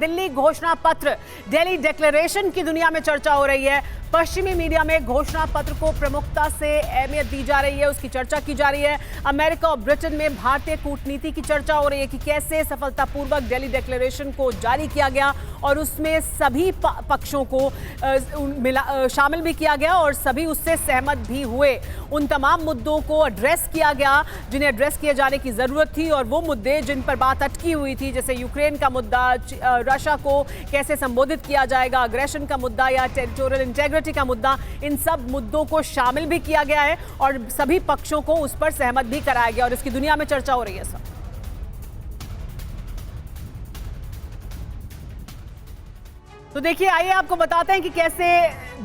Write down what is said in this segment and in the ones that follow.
दिल्ली घोषणा पत्र, दिल्ली डिक्लेरेशन की दुनिया में चर्चा हो रही है। पश्चिमी मीडिया में घोषणा पत्र को प्रमुखता से अहमियत दी जा रही है, उसकी चर्चा की जा रही है। अमेरिका और ब्रिटेन में भारतीय कूटनीति की चर्चा हो रही है कि कैसे सफलतापूर्वक दिल्ली डिक्लेरेशन को जारी किया गया और उसमें सभी पक्षों को शामिल भी किया गया और सभी उससे सहमत भी हुए। उन तमाम मुद्दों को एड्रेस किया गया जिन्हें एड्रेस किए जाने की जरूरत थी, और वो मुद्दे जिन पर बात अटकी हुई थी, जैसे यूक्रेन का मुद्दा, रशिया को कैसे संबोधित किया जाएगा, अग्रेशन का मुद्दा या टेरिटोरियल इंटेग्रिटी का मुद्दा, इन सब मुद्दों को शामिल भी किया गया है और सभी पक्षों को उस पर सहमत भी कराया गया और इसकी दुनिया में चर्चा हो रही है। सब तो देखिए, आइए आपको बताते हैं कि कैसे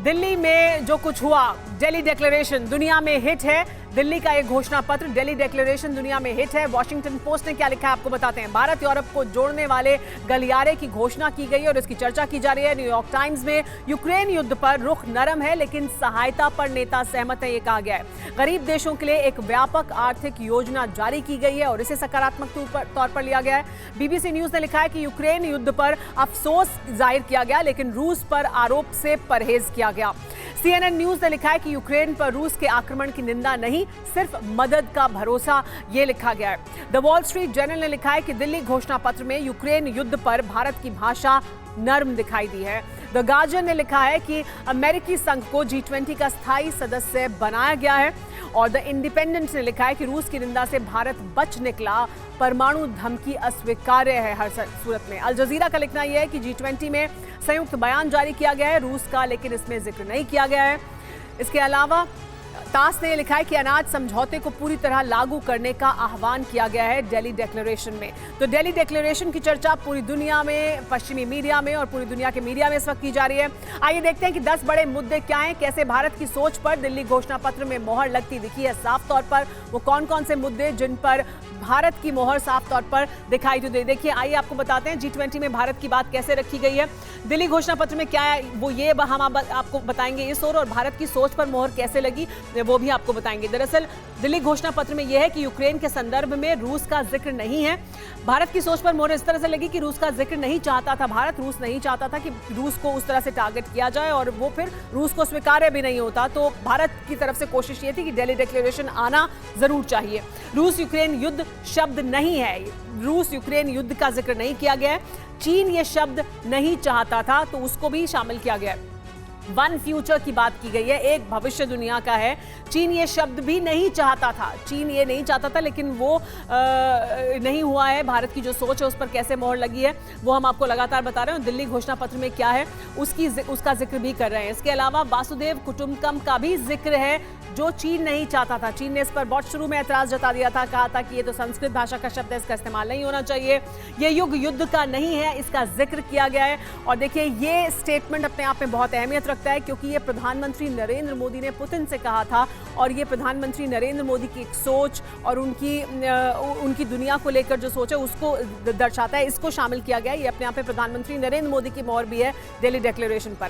दिल्ली में जो कुछ हुआ, दिल्ली डिक्लेरेशन दुनिया में हिट है। दिल्ली का एक घोषणा पत्र, दिल्ली डिक्लेरेशन दुनिया में हिट है। वॉशिंगटन पोस्ट ने क्या लिखा है आपको बताते हैं। भारत यूरोप को जोड़ने वाले गलियारे की घोषणा की गई और इसकी चर्चा की जा रही है। न्यूयॉर्क टाइम्स में यूक्रेन युद्ध पर रुख नरम है लेकिन सहायता पर नेता सहमत है, ये कहा गया है। गरीब देशों के लिए एक व्यापक आर्थिक योजना जारी की गई है और इसे सकारात्मक तौर पर लिया गया है। बीबीसी न्यूज ने लिखा है कि यूक्रेन युद्ध पर अफसोस जाहिर किया गया लेकिन रूस पर आरोप से परहेज किया गया। CNN न्यूज ने लिखा है कि यूक्रेन पर रूस के आक्रमण की निंदा नहीं, सिर्फ मदद का भरोसा, ये लिखा गया है। द वॉल स्ट्रीट जर्नल ने लिखा है कि दिल्ली घोषणा पत्र में यूक्रेन युद्ध पर भारत की भाषा नर्म दिखाई दी है। द गार्जियन ने लिखा है कि अमेरिकी संघ को G20 का स्थायी सदस्य बनाया गया है और द इंडिपेंडेंट ने लिखा है कि रूस की निंदा से भारत बच निकला, परमाणु धमकी अस्वीकार्य है हर सूरत में। अल जजीरा का लिखना यह है कि G20 में संयुक्त बयान जारी किया गया है रूस का, लेकिन इसमें जिक्र नहीं किया गया है। इसके अलावा तास ने लिखा है कि अनाज समझौते को पूरी तरह लागू करने का आह्वान किया गया है दिल्ली डिक्लेरेशन में। तो दिल्ली डिक्लेरेशन की चर्चा पूरी दुनिया में, पश्चिमी मीडिया में और पूरी दुनिया के मीडिया में इस वक्त की जा रही है। आइए देखते हैं कि 10 बड़े मुद्दे क्या हैं, कैसे भारत की सोच पर दिल्ली घोषणा पत्र में मोहर लगती दिखी है साफ तौर पर। वो कौन कौन से मुद्दे जिन पर भारत की मोहर साफ तौर पर दिखाई दे। देखिए, आइए आपको बताते हैं G20 में भारत की बात कैसे रखी गई है। दिल्ली घोषणा पत्र में क्या है वो ये हम आपको बताएंगे इस और भारत की सोच पर मोहर कैसे लगी वो भी आपको बताएंगे। दरअसल दिल्ली घोषणा पत्र में यह है कि यूक्रेन के संदर्भ में रूस का जिक्र नहीं है। भारत की सोच पर मोहर इस तरह से लगी कि रूस का जिक्र नहीं चाहता था भारत, रूस नहीं चाहता था कि रूस को उस तरह से टारगेट किया जाए और वो फिर रूस को स्वीकार्य भी नहीं होता। तो भारत की तरफ से कोशिश ये थी कि दिल्ली डिक्लेरेशन आना जरूर चाहिए। रूस यूक्रेन युद्ध शब्द नहीं है, रूस यूक्रेन युद्ध का जिक्र नहीं किया गया है। चीन ये शब्द नहीं चाहता था तो उसको भी शामिल किया गया है। वन फ्यूचर की बात की गई है, एक भविष्य दुनिया का है। चीन ये शब्द भी नहीं चाहता था, चीन ये नहीं चाहता था लेकिन वो नहीं हुआ है। भारत की जो सोच है उस पर कैसे मोहर लगी है वो हम आपको लगातार बता रहे हैं। दिल्ली घोषणा पत्र में क्या है उसका जिक्र भी कर रहे हैं। इसके अलावा वासुदेव कुटुंबकम का भी जिक्र है जो चीन नहीं चाहता था। चीन ने इस पर बहुत शुरू में ऐतराज जता दिया था, कहा था कि ये तो संस्कृत भाषा का शब्द है, इसका इस्तेमाल नहीं होना चाहिए, ये युग युद्ध का नहीं है, इसका जिक्र किया गया है। और देखिए, ये स्टेटमेंट अपने आप में बहुत अहमियत रखता है क्योंकि ये प्रधानमंत्री नरेंद्र मोदी ने पुतिन से कहा था और ये प्रधानमंत्री नरेंद्र मोदी की एक सोच और उनकी दुनिया को लेकर जो सोच है उसको दर्शाता है। इसको शामिल किया गया है। ये अपने आप में प्रधानमंत्री नरेंद्र मोदी की मोहर भी है दिल्ली डिक्लेरेशन पर।